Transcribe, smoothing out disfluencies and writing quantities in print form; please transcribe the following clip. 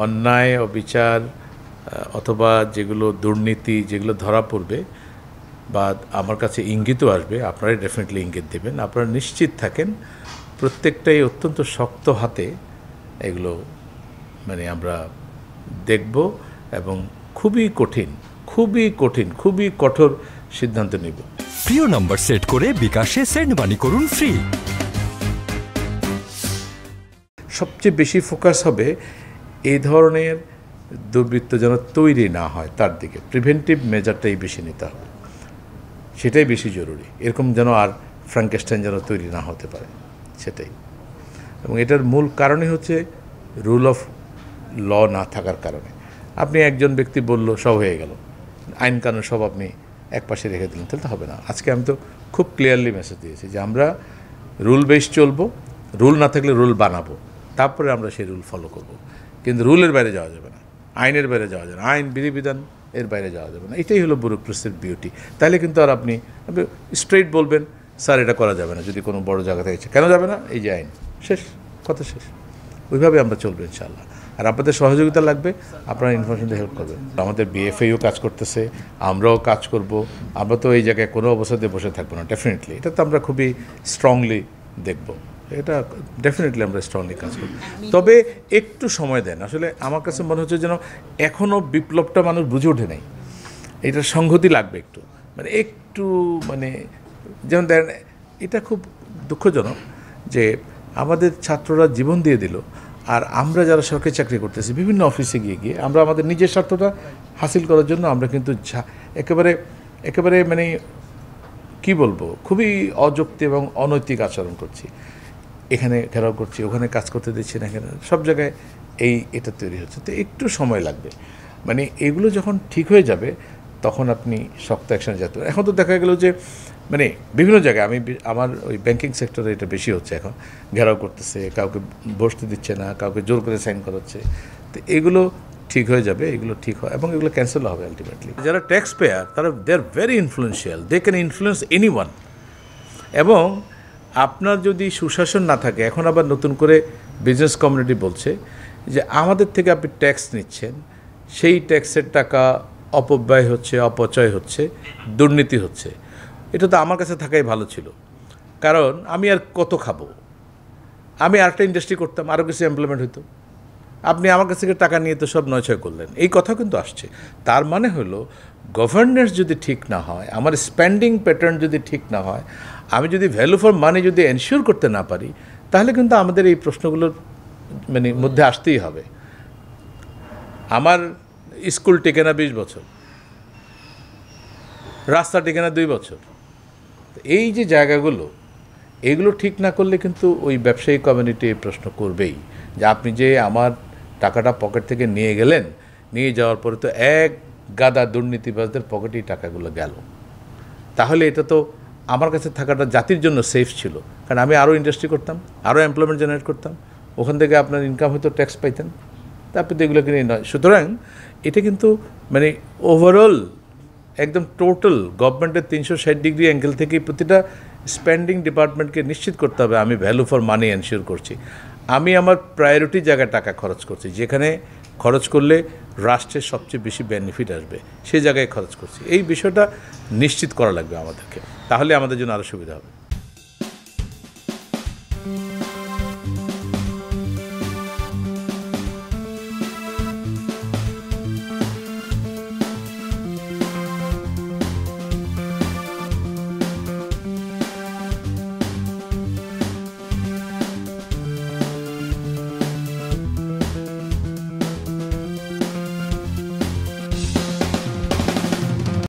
অন্যায় অবিচার অথবা যেগুলো দুর্নীতি যেগুলো ধরা পড়বে বা আমার কাছে ইঙ্গিতও আসবে, আপনারাই ডেফিনেটলি ইঙ্গিত দেবেন। আপনারা নিশ্চিত থাকেন প্রত্যেকটাই অত্যন্ত শক্ত হাতে এগুলো মানে আমরা দেখব এবং খুবই কঠিন খুবই কঠোর সিদ্ধান্ত নিব। প্রিয় নম্বর সেট করে বিকাশে সেন্ড মানি করুন ফ্রি। সবচেয়ে বেশি ফোকাস হবে এই ধরনের দুর্বৃত্ত যেন তৈরি না হয় তার দিকে, প্রিভেন্টিভ মেজারটাই বেশি নিতে হবে, সেটাই বেশি জরুরি। এরকম যেন আর ফ্রাঙ্কেস্টাইন যেন তৈরি না হতে পারে সেটাই। এবং এটার মূল কারণই হচ্ছে রুল অফ ল না থাকার কারণে। আপনি একজন ব্যক্তি বলল সব হয়ে গেল, আইন কানুন সব আপনি একপাশে রেখে দিলেন, তাহলে তো হবে না। আজকে আমি তো খুব ক্লিয়ারলি মেসেজ দিয়েছি যে আমরা রুল বেস চলবো, রুল না থাকলে রুল বানাবো, তারপরে আমরা সেই রুল ফলো করব। কিন্তু রুলের বাইরে যাওয়া যাবে না, আইনের বাইরে যাওয়া যাবে না, আইন বিধিবিধান এর বাইরে যাওয়া যাবে না। এটাই হলো ব্যুরোক্রেসির বিউটি। তাহলে কিন্তু আর আপনি স্ট্রেইট বলবেন স্যার এটা করা যাবে না, যদি কোনো বড় জায়গা থেকে কেন যাবে না, এই যে আইন, শেষ কথা, শেষ। ওইভাবে আমরা চলবো ইনশাআল্লাহ। আর আপনাদের সহযোগিতা লাগবে, আপনারা ইনফরমেশন দিয়ে হেল্প করবেন। আমাদের বিএফআইও কাজ করতেছে, আমরাও কাজ করব। আমরা তো এই জায়গায় কোনো অবস্থাতে বসে থাকবো না, ডেফিনেটলি। এটা তো আমরা খুবই স্ট্রংলি দেখব, এটা ডেফিনেটলি আমরা স্ট্রংলি কাজ করব। তবে একটু সময় দেন। আসলে আমার কাছে মনে হচ্ছে যেন এখনও বিপ্লবটা মানুষ বুঝে ওঠে নাই, এটার সংহতি লাগবে একটু, মানে একটু মানে যেমন দেন। এটা খুব দুঃখজনক যে আমাদের ছাত্ররা জীবন দিয়ে দিল, আর আমরা যারা সরকারি চাকরি করতেছি বিভিন্ন অফিসে গিয়ে আমরা আমাদের নিজের স্বার্থটা হাসিল করার জন্য আমরা কিন্তু একেবারে মানে কি বলবো, খুবই অযৌক্তিক এবং অনৈতিক আচরণ করছি। এখানে ঘেরাও করছি, ওখানে কাজ করতে দিচ্ছি না, এখানে সব জায়গায় এটা তৈরি হচ্ছে। তো একটু সময় লাগবে, মানে এগুলো যখন ঠিক হয়ে যাবে তখন আপনি শক্ত অ্যাকশনে যেতে পারেন। এখন তো দেখা গেল যে মানে বিভিন্ন জায়গায় আমার ওই ব্যাংকিং সেক্টরে এটা বেশি হচ্ছে, এখন ঘেরাও করতেছে, কাউকে বসতে দিচ্ছে না, কাউকে জোর করে সাইন করাচ্ছে। তো এগুলো ঠিক হয়ে যাবে, এগুলো ঠিক হয় এবং এগুলো ক্যান্সেল হবে আলটিমেটলি। যারা ট্যাক্স পেয়ার তারা they are very influential, they can influence anyone. এবং আপনার যদি সুশাসন না থাকে, এখন আবার নতুন করে বিজনেস কমিউনিটি বলছে যে আমাদের থেকে আপনি ট্যাক্স নিচ্ছেন, সেই ট্যাক্সের টাকা অপব্যয় হচ্ছে, অপচয় হচ্ছে, দুর্নীতি হচ্ছে। এটা তো আমার কাছে থাকাই ভালো ছিল, কারণ আমি আর কত খাবো, আমি আরেকটা ইন্ডাস্ট্রি করতাম, আরও কিছু এমপ্লয়মেন্ট হতো। আপনি আমার কাছ থেকে টাকা নিয়ে তো সব নয়ছয় করলেন, এই কথা কিন্তু আসছে। তার মানে হলো গভর্নেন্স যদি ঠিক না হয়, আমার স্পেন্ডিং প্যাটার্ন যদি ঠিক না হয়, আমি যদি ভ্যালু ফর মানি যদি এনশিওর করতে না পারি, তাহলে কিন্তু আমাদের এই প্রশ্নগুলোর মানে মধ্যে আসতেই হবে। আমার স্কুল টেকে না 20 বছর, রাস্তা টেকে না 2 বছর। এই যে জায়গাগুলো, এগুলো ঠিক না করলে কিন্তু ওই ব্যবসায়ী কমিউনিটি এই প্রশ্ন করবেই যে আপনি যে আমার টাকাটা পকেট থেকে নিয়ে গেলেন, নিয়ে যাওয়ার পরে তো এক গাদা দুর্নীতিবাজদের পকেটেই টাকাগুলো গেল। তাহলে এটা তো আমার কাছে থাকাটা জাতির জন্য সেফ ছিল, কারণ আমি আরও ইন্ডাস্ট্রি করতাম, আরও এমপ্লয়মেন্ট জেনারেট করতাম, ওখান থেকে আপনার ইনকাম হয়তো ট্যাক্স পাইতেন, তারপরে তো এগুলোকে নিয়ে নয়। সুতরাং এটা কিন্তু মানে ওভারঅল একদম টোটাল গভর্নমেন্টের 360 ডিগ্রি অ্যাঙ্গেল থেকে প্রতিটা স্পেন্ডিং ডিপার্টমেন্টকে নিশ্চিত করতে হবে আমি ভ্যালু ফর মানি এনশিওর করছি, আমি আমার প্রায়োরিটি জায়গায় টাকা খরচ করছি, যেখানে খরচ করলে রাষ্ট্রের সবচেয়ে বেশি বেনিফিট আসবে সেই জায়গায় খরচ করছি। এই বিষয়টা নিশ্চিত করা লাগবে আমাদেরকে, তাহলে আমাদের জন্য আরও সুবিধা হবে।